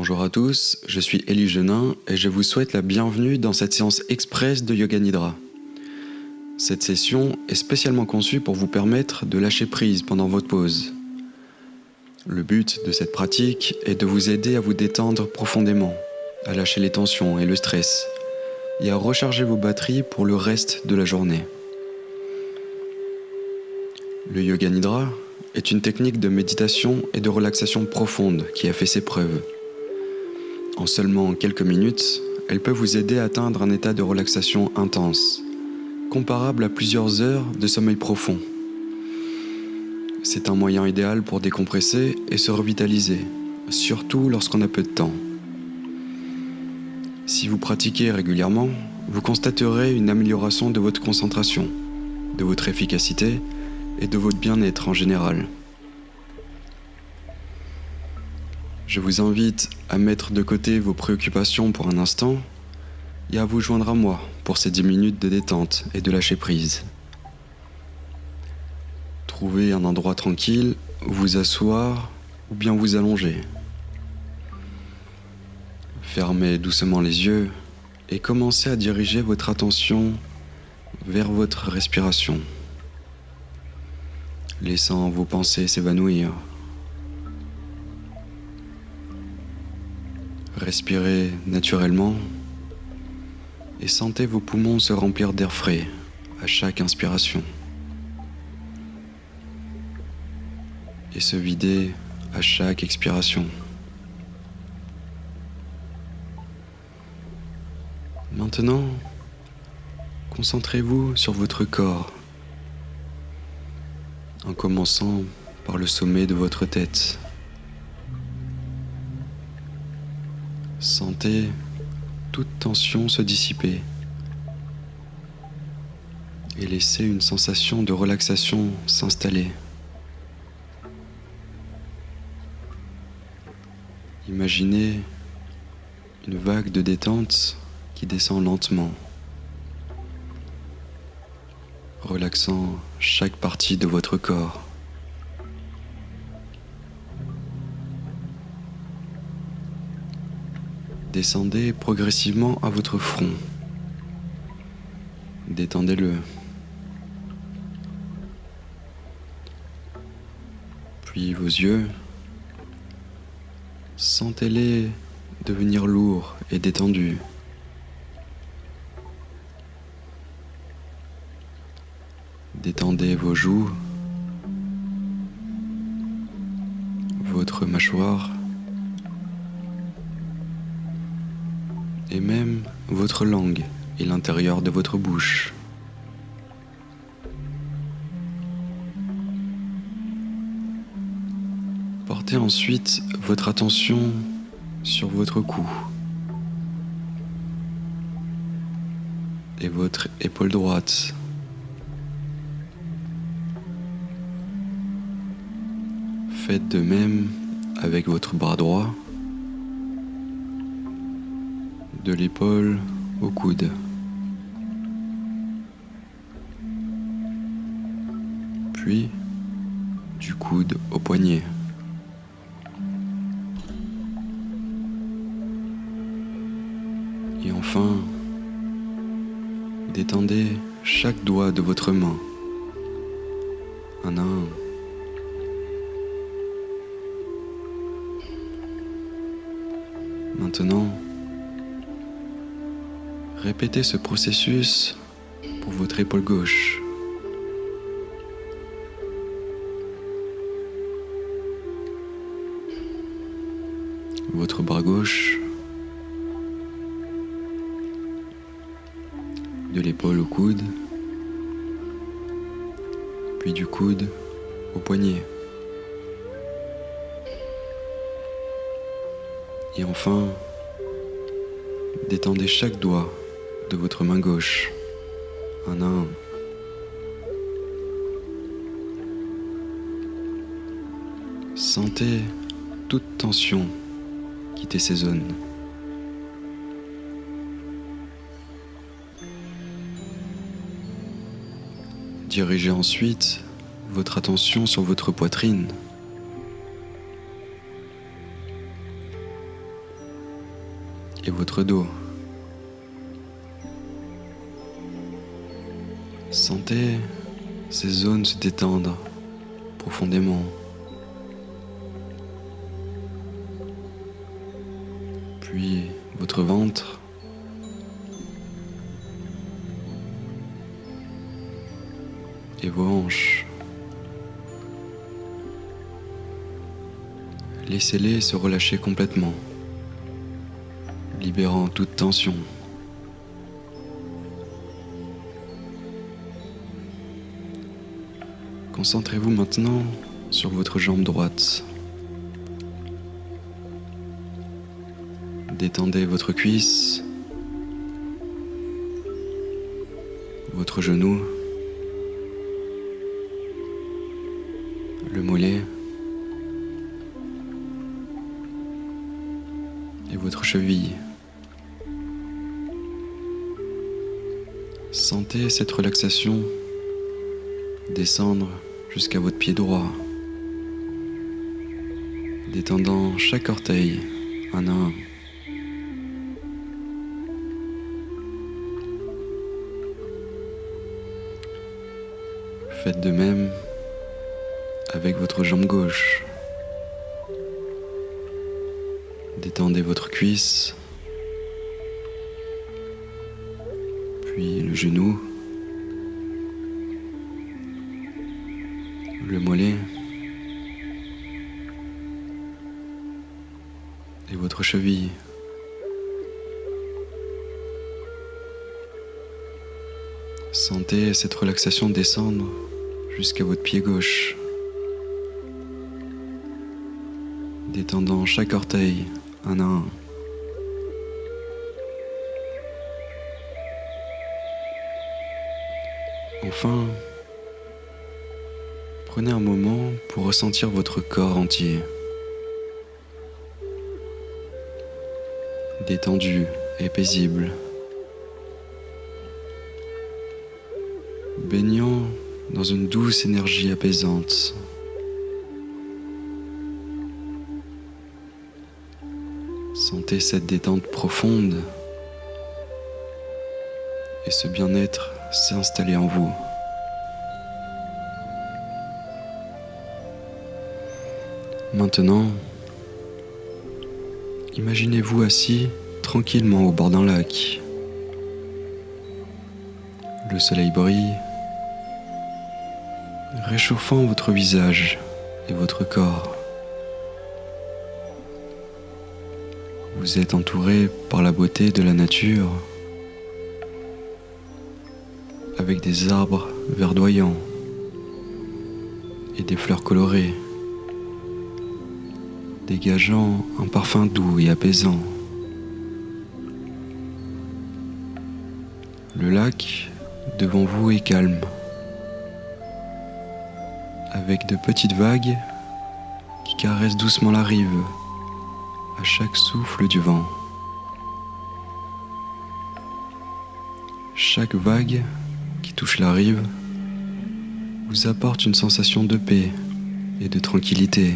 Bonjour à tous, je suis Élie Genin et je vous souhaite la bienvenue dans cette séance express de Yoga Nidra. Cette session est spécialement conçue pour vous permettre de lâcher prise pendant votre pause. Le but de cette pratique est de vous aider à vous détendre profondément, à lâcher les tensions et le stress, et à recharger vos batteries pour le reste de la journée. Le Yoga Nidra est une technique de méditation et de relaxation profonde qui a fait ses preuves. En seulement quelques minutes, elle peut vous aider à atteindre un état de relaxation intense, comparable à plusieurs heures de sommeil profond. C'est un moyen idéal pour décompresser et se revitaliser, surtout lorsqu'on a peu de temps. Si vous pratiquez régulièrement, vous constaterez une amélioration de votre concentration, de votre efficacité et de votre bien-être en général. Je vous invite à mettre de côté vos préoccupations pour un instant et à vous joindre à moi pour ces 10 minutes de détente et de lâcher prise. Trouvez un endroit tranquille où vous asseoir ou bien vous allonger. Fermez doucement les yeux et commencez à diriger votre attention vers votre respiration, laissant vos pensées s'évanouir. Respirez naturellement et sentez vos poumons se remplir d'air frais à chaque inspiration et se vider à chaque expiration. Maintenant, concentrez-vous sur votre corps en commençant par le sommet de votre tête. Sentez toute tension se dissiper et laissez une sensation de relaxation s'installer. Imaginez une vague de détente qui descend lentement, relaxant chaque partie de votre corps. Descendez progressivement à votre front. Détendez-le. Puis vos yeux, sentez-les devenir lourds et détendus. Détendez vos joues, votre mâchoire, et même votre langue et l'intérieur de votre bouche. Portez ensuite votre attention sur votre cou et votre épaule droite. Faites de même avec votre bras droit, de l'épaule au coude. Puis, du coude au poignet. Et enfin, détendez chaque doigt de votre main, un à un. Maintenant, répétez ce processus pour votre épaule gauche. Votre bras gauche, de l'épaule au coude, puis du coude au poignet. Et enfin, détendez chaque doigt de votre main gauche, un à un. Sentez toute tension quitter ces zones. Dirigez ensuite votre attention sur votre poitrine. et votre dos. Sentez ces zones se détendre profondément. Puis votre ventre. Et vos hanches. Laissez-les se relâcher complètement, libérant toute tension. Concentrez-vous maintenant sur votre jambe droite. Détendez votre cuisse, votre genou, le mollet et votre cheville. Sentez cette relaxation descendre jusqu'à votre pied droit, détendant chaque orteil un à un. Faites de même avec votre jambe gauche. Détendez votre cuisse, puis le genou, le mollet et votre cheville. Sentez cette relaxation descendre jusqu'à votre pied gauche, détendant chaque orteil un à un. Enfin, prenez un moment pour ressentir votre corps entier, détendu et paisible, baignant dans une douce énergie apaisante. Sentez cette détente profonde et ce bien-être s'installer en vous. Maintenant, imaginez-vous assis tranquillement au bord d'un lac. Le soleil brille, réchauffant votre visage et votre corps. Vous êtes entouré par la beauté de la nature, avec des arbres verdoyants et des fleurs colorées, dégageant un parfum doux et apaisant. Le lac devant vous est calme, avec de petites vagues qui caressent doucement la rive à chaque souffle du vent. Chaque vague qui touche la rive vous apporte une sensation de paix et de tranquillité,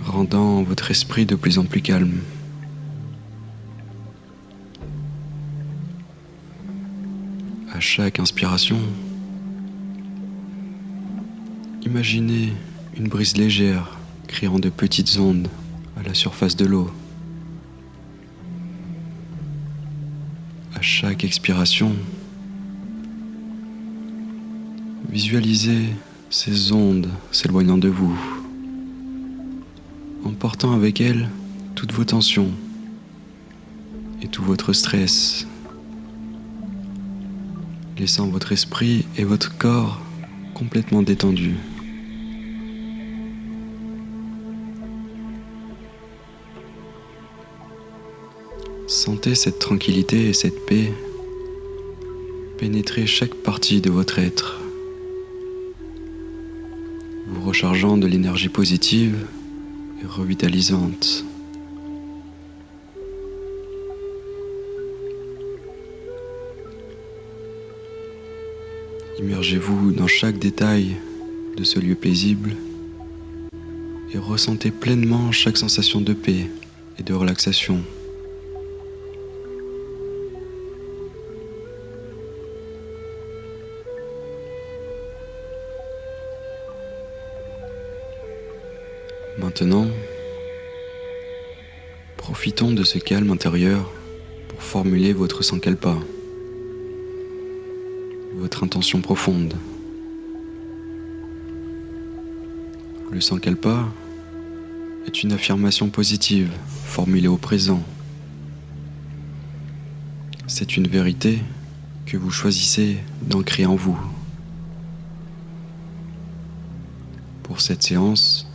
rendant votre esprit de plus en plus calme. À chaque inspiration, imaginez une brise légère créant de petites ondes à la surface de l'eau. À chaque expiration, visualisez ces ondes s'éloignant de vous, emportant avec elles toutes vos tensions et tout votre stress, laissant votre esprit et votre corps complètement détendus. Sentez cette tranquillité et cette paix pénétrer chaque partie de votre être, vous rechargeant de l'énergie positive et revitalisante. Immergez-vous dans chaque détail de ce lieu paisible et ressentez pleinement chaque sensation de paix et de relaxation. Maintenant, profitons de ce calme intérieur pour formuler votre sankalpa, votre intention profonde. Le sankalpa est une affirmation positive formulée au présent. C'est une vérité que vous choisissez d'ancrer en vous. Pour cette séance,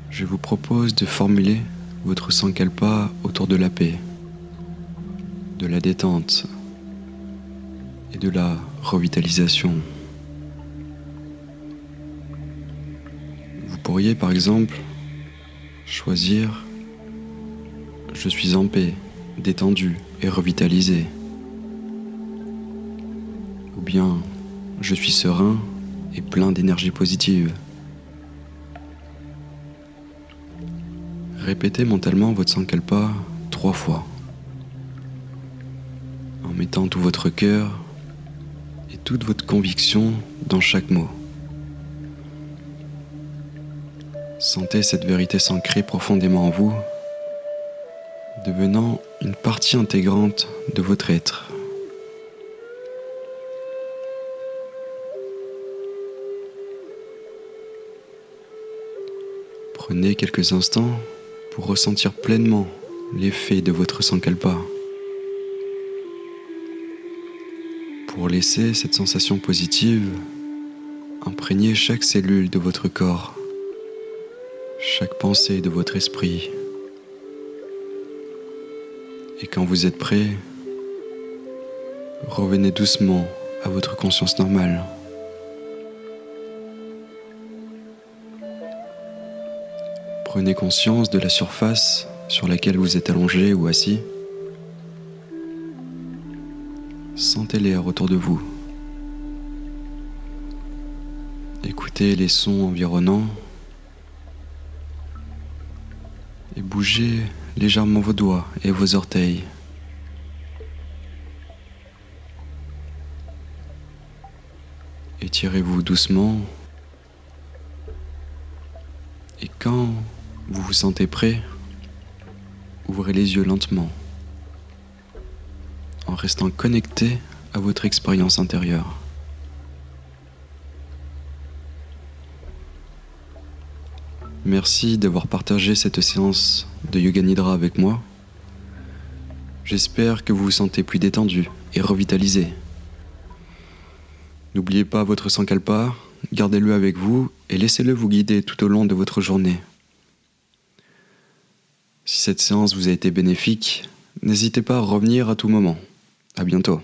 je vous propose de formuler votre sankalpa autour de la paix, de la détente et de la revitalisation. Vous pourriez par exemple choisir « Je suis en paix, détendu et revitalisé » ou bien « Je suis serein et plein d'énergie positive ». Répétez mentalement votre sankalpa 3 fois, en mettant tout votre cœur et toute votre conviction dans chaque mot. Sentez cette vérité s'ancrer profondément en vous, devenant une partie intégrante de votre être. Prenez quelques instants pour ressentir pleinement l'effet de votre sankalpa, pour laisser cette sensation positive imprégner chaque cellule de votre corps, chaque pensée de votre esprit. Et quand vous êtes prêt, revenez doucement à votre conscience normale. Prenez conscience de la surface sur laquelle vous êtes allongé ou assis. Sentez l'air autour de vous. Écoutez les sons environnants et bougez légèrement vos doigts et vos orteils. Étirez-vous doucement et quand vous vous sentez prêt, ouvrez les yeux lentement en restant connecté à votre expérience intérieure. Merci d'avoir partagé cette séance de Yoga Nidra avec moi. J'espère que vous vous sentez plus détendu et revitalisé. N'oubliez pas votre sankalpa, gardez-le avec vous et laissez-le vous guider tout au long de votre journée. Si cette séance vous a été bénéfique, n'hésitez pas à revenir à tout moment. À bientôt.